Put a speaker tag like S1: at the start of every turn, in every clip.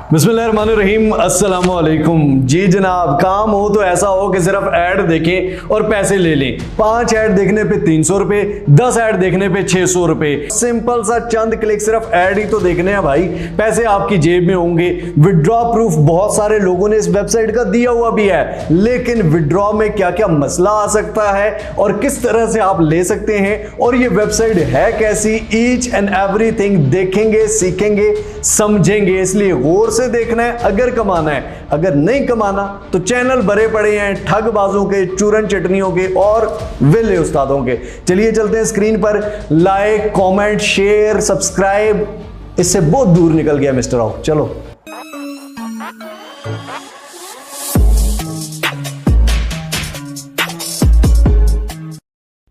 S1: बिस्मिल्लाहिर्रहमानिर्रहीम, अस्सलाम वालेकुम। जी जनाब, काम हो तो ऐसा हो कि सिर्फ ऐड देखें और पैसे ले लें। 5 ऐड देखने पे 300 रुपए, 10 ऐड देखने पे 600 रुपए। सिंपल सा चंद क्लिक, सिर्फ ऐड ही तो देखने हैं भाई, पैसे आपकी जेब में होंगे। विड्रॉ प्रूफ बहुत सारे लोगों ने इस वेबसाइट का दिया हुआ भी है, लेकिन विड्रॉ में क्या क्या मसला आ सकता है और किस तरह से आप ले सकते हैं और ये वेबसाइट है कैसी, ईच एंड एवरीथिंग देखेंगे, सीखेंगे, समझेंगे। इसलिए गौर से देखना है अगर कमाना है। अगर नहीं कमाना तो चैनल भरे पड़े हैं ठगबाजों के, चूरन चटनियों के और विले उस्तादों के। चलिए चलते हैं स्क्रीन पर। लाइक, कमेंट, शेयर, सब्सक्राइब, इससे बहुत दूर निकल गया मिस्टर राव। चलो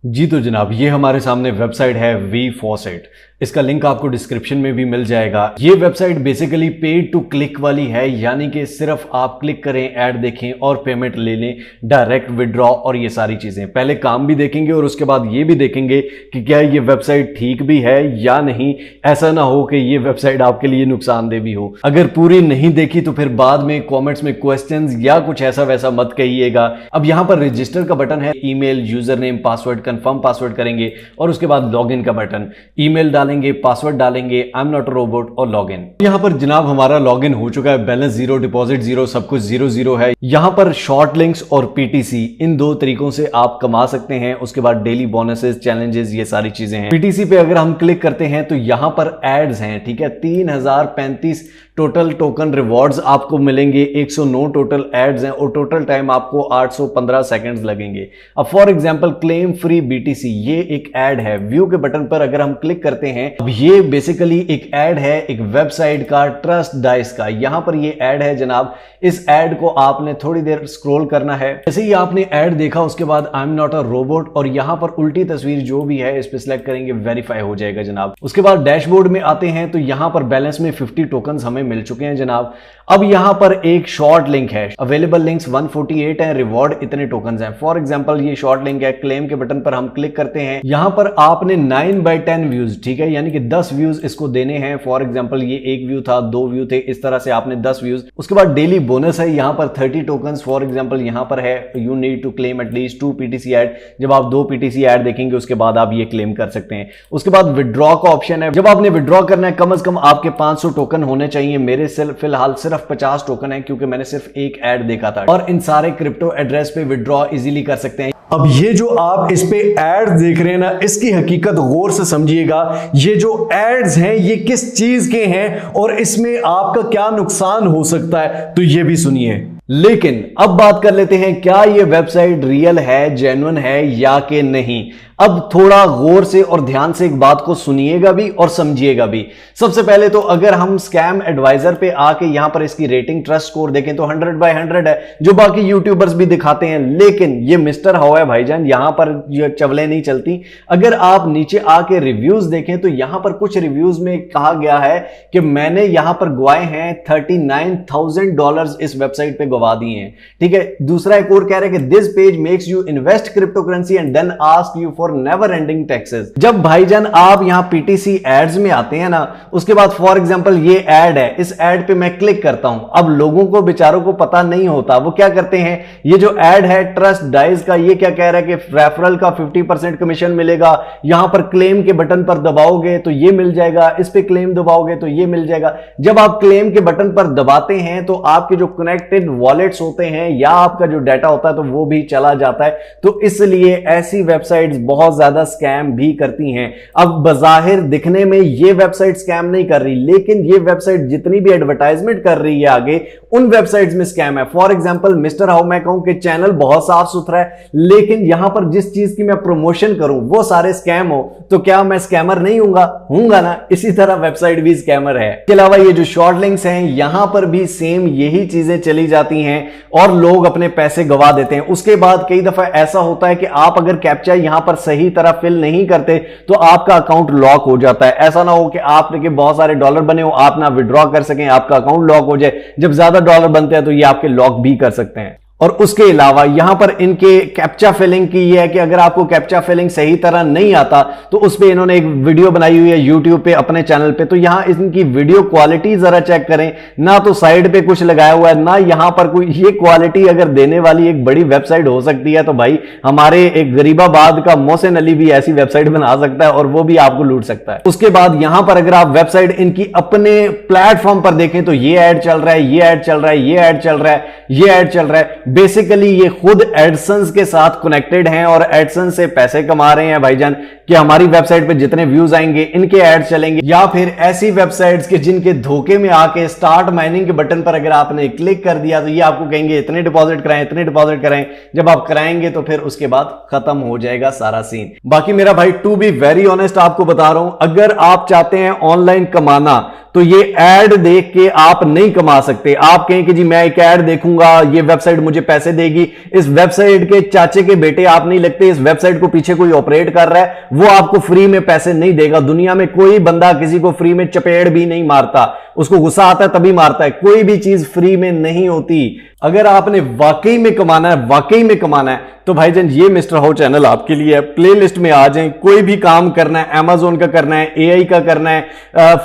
S1: जी, तो जनाब ये हमारे सामने वेबसाइट है वी फॉसेट। इसका लिंक आपको डिस्क्रिप्शन में भी मिल जाएगा। ये website basically paid to click वाली है, यानी कि सिर्फ आप क्लिक करें, ऐड देखें और पेमेंट ले लें, डायरेक्ट विड्रॉ और ये सारी चीजें। पहले काम भी देखेंगे और उसके बाद ये भी देखेंगे कि क्या ये वेबसाइट ठीक भी है या नहीं। ऐसा ना हो कि ये वेबसाइट आपके लिए नुकसानदेह भी हो। अगर पूरी नहीं देखी तो फिर बाद में कॉमेंट्स में क्वेश्चंस या कुछ ऐसा वैसा मत कहिएगा। अब यहां पर रजिस्टर का बटन है, email, user name, password, confirm password करेंगे और उसके बाद लॉगिन का बटन, ईमेल डालेंगे, पासवर्ड डालेंगे, I am not a robot और लॉगिन। यहां पर जनाब हमारा लॉगिन हो चुका है। बैलेंस 0, डिपॉजिट 0, सब कुछ 0 है। यहां पर शॉर्ट लिंक्स और पीटीसी, इन दो तरीकों से आप कमा सकते हैं। उसके बाद डेली बोनसेस, चैलेंजेस, ये सारी चीजें हैं। पीटीसी पे अगर हम क्लिक करते हैं तो यहां पर एड्स हैं, ठीक है। 3035 टोटल टोकन रिवॉर्ड्स आपको मिलेंगे, 109 टोटल एड्स हैं और टोटल टाइम आपको 815 सेकंड्स लगेंगे। अब for example claim free BTC, ये एक ऐड है। व्यू के बटन पर अगर हम क्लिक करते हैं, अब ये बेसिकली एक ऐड है एक वेबसाइट का, ट्रस्ट डाइस का। यहां पर ये ऐड है जनाब। इस ऐड को आपने थोड़ी देर स्क्रॉल करना है। जैसे ही आपने ऐड देखा उसके बाद I am not a robot और यहां पर उल्टी तस्वीर जो भी है इस पे सिलेक्ट करेंगे, वेरीफाई हो जाएगा जनाब। उसके बाद डैशबोर्ड में आते हैं तो यहां पर बैलेंस में 50 टोकन हमें मिल चुके हैं जनाब। अब यहां पर एक शॉर्ट लिंक है, अवेलेबल लिंक्स 148 है, रिवॉर्ड इतने टोकन हैं। फॉर एग्जांपल ये शॉर्ट लिंक है, क्लेम के बटन पर हम क्लिक करते हैं। यहां पर आपने 9/10 व्यूज, ठीक है, यानी कि 10 व्यूज इसको देने हैं। फॉर एग्जांपल ये 1 व्यू था, 2 व्यू थे, इस तरह से आपने 10 व्यूज। उसके बाद डेली बोनस है यहां पर 30 टोकन। फॉर एग्जांपल यहां पर है you need to claim at least 2 PTC ad. जब आप 2 पीटीसी ऐड देखेंगे उसके बाद आप ये क्लेम कर सकते हैं। उसके बाद विड्रॉ का ऑप्शन है। जब आपने विड्रॉ करना है कम से कम आपके 500 टोकन होने चाहिए। मेरे फिलहाल सिर्फ 50 टोकन है क्योंकि मैंने सिर्फ एक ऐड देखा था। और इन सारे क्रिप्टो एड्रेस पे विड्रॉ इजीली कर सकते हैं। अब ये जो आप इस पे एड्स देख रहे हैं ना, इसकी हकीकत गौर से समझिएगा। ये जो एड्स हैं ये किस चीज के हैं और इसमें आपका क्या नुकसान हो सकता है, तो ये भी सुनिए। लेकिन अब बात कर लेते हैं, क्या ये वेबसाइट रियल है, जेन्युइन है या कि नहीं। अब थोड़ा गौर से और ध्यान से एक बात को सुनिएगा भी और समझिएगा भी। सबसे पहले तो अगर हम स्कैम एडवाइजर पे आके यहां पर इसकी रेटिंग, ट्रस्ट स्कोर देखें तो 100/100 है, जो बाकी यूट्यूबर्स भी दिखाते हैं। लेकिन ये मिस्टर हाउ है भाईजान, यहां पर ये चवलें नहीं चलती। अगर आप नीचे आके रिव्यूज देखें तो यहां पर कुछ रिव्यूज में कहा गया है कि मैंने यहां पर गवाए हैं $39,000 इस वेबसाइट पे गवा दिए हैं, ठीक है। दूसरा एक और कह रहे हैं कि this page makes you invest crypto currency and then ask you for never ending taxes. जब भाईजान आप यहां पीटीसी एड्स में आते हैं ना, उसके बाद फॉर एग्जांपल ये एड है, इस एड पे मैं क्लिक करता हूं। अब लोगों को बेचारों को पता नहीं होता, वो क्या करते हैं, ये जो एड है ट्रस्ट डाइस का, ये क्या कह रहा है कि रेफरल का 50% कमीशन मिलेगा। यहां पर क्लेम के बटन पर दबाओगे तो ये मिल जाएगा, इस पे क्लेम दबाओगे तो ये मिल जाएगा। जब आप क्लेम के बटन पर दबाते हैं तो आपके जो कनेक्टेड वॉलेट्स होते हैं या आपका जो डाटा होता है तो वो भी चला जाता है। तो इसलिए ऐसी वेबसाइट्स बहुत ज्यादा स्कैम भी करती हैं। अब बजाहिर दिखने में ये वेबसाइट स्कैम नहीं कर रही, लेकिन ये वेबसाइट जितनी भी एडवर्टाइजमेंट कर रही है आगे, उन वेबसाइट्स में स्कैम है। फॉर एग्जांपल मिस्टर हाउ, मैं कहूं कि चैनल बहुत साफ सुथरा है, लेकिन यहां पर जिस चीज की मैं प्रमोशन करूं वो सारे स्कैम हो, तो क्या मैं स्कैमर नहीं हूंगा ना। इसी तरह वेबसाइट भी स्कैमर है। इसके अलावा ये जो शॉर्ट लिंक्स हैं यहां पर भी सेम यही चीजें चली जाती हैं और लोग अपने पैसे गवा देते हैं। उसके बाद कई दफा ऐसा होता है कि आप अगर कैप्चा यहां पर सही तरह फिल नहीं करते तो आपका अकाउंट लॉक हो जाता है। ऐसा ना हो कि आपके बहुत सारे डॉलर बने हो, आप ना विड्रॉ कर सकें, आपका अकाउंट लॉक हो जाए। जब ज्यादा डॉलर बनते हैं तो ये आपके लॉक भी कर सकते हैं। और उसके अलावा यहां पर इनके कैप्चा फिलिंग की ये है कि अगर आपको कैप्चा फिलिंग सही तरह नहीं आता तो उस पे इन्होंने एक वीडियो बनाई हुई है यूट्यूब पे अपने चैनल पे, तो यहां इनकी वीडियो क्वालिटी जरा चेक करें, ना तो साइड पे कुछ लगाया हुआ है ना यहां पर कोई, ये क्वालिटी अगर देने वाली एक बड़ी वेबसाइट हो सकती है तो भाई हमारे एक गरीबाबाद का मोहसिन अली भी ऐसी वेबसाइट बना सकता है और वो भी आपको लूट सकता है। उसके बाद यहां पर अगर आप वेबसाइट इनकी अपने प्लेटफॉर्म पर देखें तो ये ऐड चल रहा है, ये ऐड चल रहा है, ये ऐड चल रहा है, ये ऐड चल रहा है। बेसिकली ये खुद एडसेंस के साथ कनेक्टेड हैं और एडसेंस से पैसे कमा रहे हैं भाईजान, कि हमारी वेबसाइट पे जितने व्यूज आएंगे इनके एड चलेंगे। या फिर ऐसी वेबसाइट्स के जिनके धोखे में आके स्टार्ट माइनिंग के बटन पर अगर आपने क्लिक कर दिया तो ये आपको कहेंगे इतने डिपॉजिट कराएं, इतने डिपॉजिट कराएं। जब आप कराएंगे तो फिर उसके बाद खत्म हो जाएगा सारा सीन। बाकी मेरा भाई टू बी वेरी ऑनेस्ट आपको बता रहा हूं, अगर आप चाहते हैं ऑनलाइन कमाना तो ये ऐड देख के आप नहीं कमा सकते। आप कहें कि जी मैं एक ऐड देखूंगा, ये वेबसाइट मुझे पैसे देगी, इस वेबसाइट के चाचे के बेटे आप नहीं लगते, इस वेबसाइट को पीछे कोई ऑपरेट कर रहा है, वो आपको फ्री में पैसे नहीं देगा। दुनिया में कोई बंदा किसी को फ्री में चपेड़ भी नहीं मारता, उसको गुस्सा आता है तभी मारता है। कोई भी चीज फ्री में नहीं होती। अगर आपने वाकई में कमाना है, वाकई में कमाना है, तो भाईजान ये मिस्टर हाउ चैनल आपके लिए है। प्लेलिस्ट में आ जाएं, कोई भी काम करना है, अमेज़न का करना है, एआई का करना है,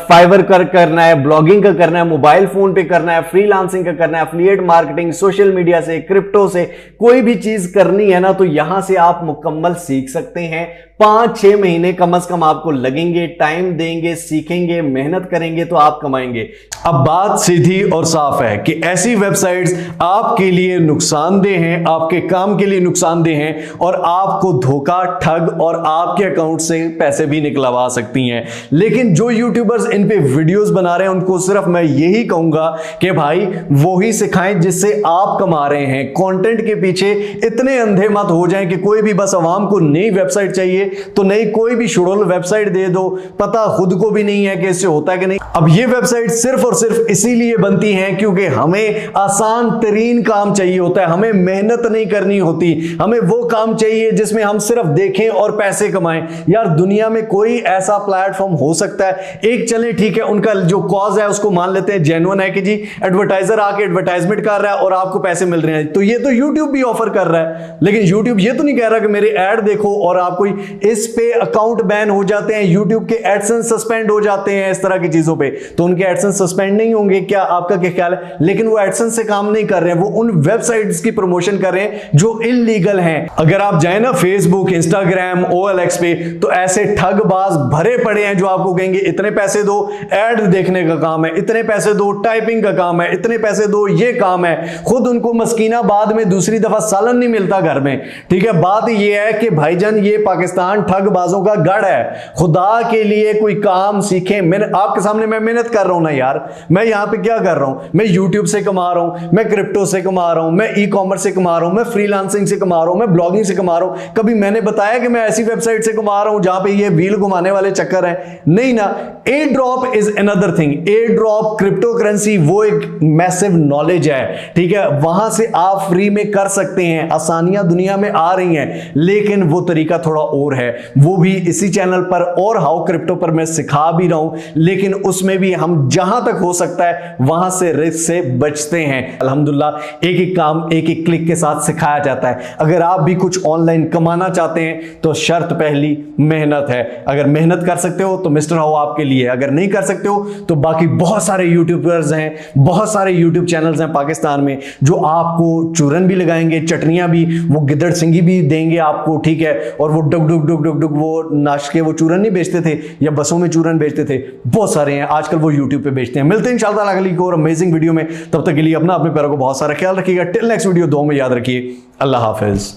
S1: फाइवर का करना है, ब्लॉगिंग का करना है, मोबाइल फोन पे करना है, फ्रीलांसिंग का करना है, एफिलिएट मार्केटिंग, सोशल मीडिया से, क्रिप्टो से, कोई भी चीज करनी है ना तो यहां से आप मुकम्मल सीख सकते हैं। 5-6 महीने कम से कम आपको लगेंगे, टाइम देंगे, सीखेंगे, मेहनत करेंगे तो आप कमाएंगे। अब बात सीधी और साफ है कि ऐसी वेबसाइट्स आपके लिए नुकसानदेह हैं, आपके काम के लिए नुकसानदेह हैं और आपको धोखा, ठग और आपके अकाउंट से पैसे भी निकलवा सकती हैं। लेकिन जो यूट्यूबर्स इन पे वीडियोस बना रहे हैं उनको सिर्फ मैं यही कहूंगा कि भाई वो ही सिखाएं जिससे आप कमा रहे हैं। कंटेंट के पीछे इतने अंधे मत हो जाएं कि कोई भी बस आवाम को नई वेबसाइट चाहिए तो नई कोई भी शुड़ोल वेबसाइट दे दो, पता खुद को भी नहीं है कि इससे होता है कि नहीं। अब ये वेबसाइट सिर्फ और सिर्फ इसीलिए बनती हैं क्योंकि हमें आसान तरीन काम चाहिए होता है, हमें मेहनत नहीं करनी होती, हमें वो काम चाहिए जिसमें हम सिर्फ देखें और पैसे कमाएं। यार दुनिया में कोई ऐसा प्लेटफॉर्म हो सकता है, एक चले ठीक है उनका जो कॉज है उसको मान लेते हैं जेन्युइन है कि जी एडवर्टाइजर आके एडवर्टाइजमेंट कर रहा है और आपको पैसे मिल रहे हैं, तो ये तो यूट्यूब भी ऑफर कर रहा है। लेकिन यूट्यूब ये तो नहीं कह रहा कि मेरे ऐड देखो और आपको इस पे अकाउंट बैन हो जाते हैं, यूट्यूब के एडसेंस सस्पेंड हो जाते हैं इस तरह की चीजों पे, तो उनके एडसेंस सस्पेंड नहीं होंगे क्या? आपका क्या ख्याल है? लेकिन वो एडसेंस से काम नहीं कर रहे हैं, वो उन वेबसाइट्स की प्रमोशन कर रहे हैं जो इलीगल हैं। अगर आप जाए ना फेसबुक, इंस्टाग्राम, OLX पे तो ऐसे ठगबाज भरे पड़े हैं जो आपको कहेंगे इतने पैसे दो, ऐड देखने का काम है, इतने पैसे दो, टाइपिंग का काम है, इतने पैसे दो, ये काम है। खुद उनको मस्कीना बाद में दूसरी दफा सालन नहीं मिलता घर में, ठीक है। बात ये है कि भाईजान ये पाकिस्तान ठगबाजों का गढ़ है। खुदा के लिए कोई काम सीखें। आपके सामने मैं मेहनत कर रहा हूं ना यार, मैं यहां पे क्या कर रहा हूं? मैं यूट्यूब से कमा रहा हूं, मैं क्रिप्टो से कमा रहा हूं, मैं ई-कॉमर्स से कमा रहा हूं, मैं फ्रीलांसिंग से कमा रहा हूं, मैं ब्लॉगिंग से कमा रहा हूं। कभी मैंने बताया कि मैं ऐसी वेबसाइट से कमा रहा हूं जहां पे ये व्हील घुमाने वाले चक्कर है? नहीं ना। Air drop is another thing. Air drop, crypto currency, वो एक मैसिव नॉलेज है, ठीक है। वहां से आप फ्री में कर सकते हैं, आसानियां दुनिया में आ रही हैं, लेकिन वो तरीका थोड़ा और है, वो भी इसी चैनल पर और हाउ क्रिप्टो पर मैं सिखा भी रहा हूं। लेकिन उसमें भी हम जहां तक हो सकता है वहां से रिस्क से बचते हैं। अल्हम्दुलिल्लाह एक एक काम एक एक क्लिक के साथ सिखाया जाता है। अगर आप भी कुछ ऑनलाइन कमाना चाहते हैं तो शर्त पहली मेहनत है। अगर मेहनत कर सकते हो तो मिस्टर हाउ आपके लिए, अगर नहीं कर सकते हो तो बाकी बहुत सारे यूट्यूबर्स हैं, बहुत सारे यूट्यूब चैनल्स हैं पाकिस्तान में जो आपको चूरन भी लगाएंगे, चटनियां भी, वो गिद्दड़ सिंगी भी देंगे आपको, ठीक है। और वो डुग डुग डुग डुग डुग वो नाश्ते, वो चूरन नहीं बेचते थे या बसों में चूरन बेचते थे, बहुत सारे हैं आजकल वो यूट्यूब पे बेचते हैं। मिलते हैं इंशाल्लाह अगली को और अमेजिंग वीडियो में, तब तक के लिए अपने पैरों को बहुत सारा ख्याल रखिएगा। टिल नेक्स्ट वीडियो, दुआ में याद रखिए। अल्लाह हाफिज।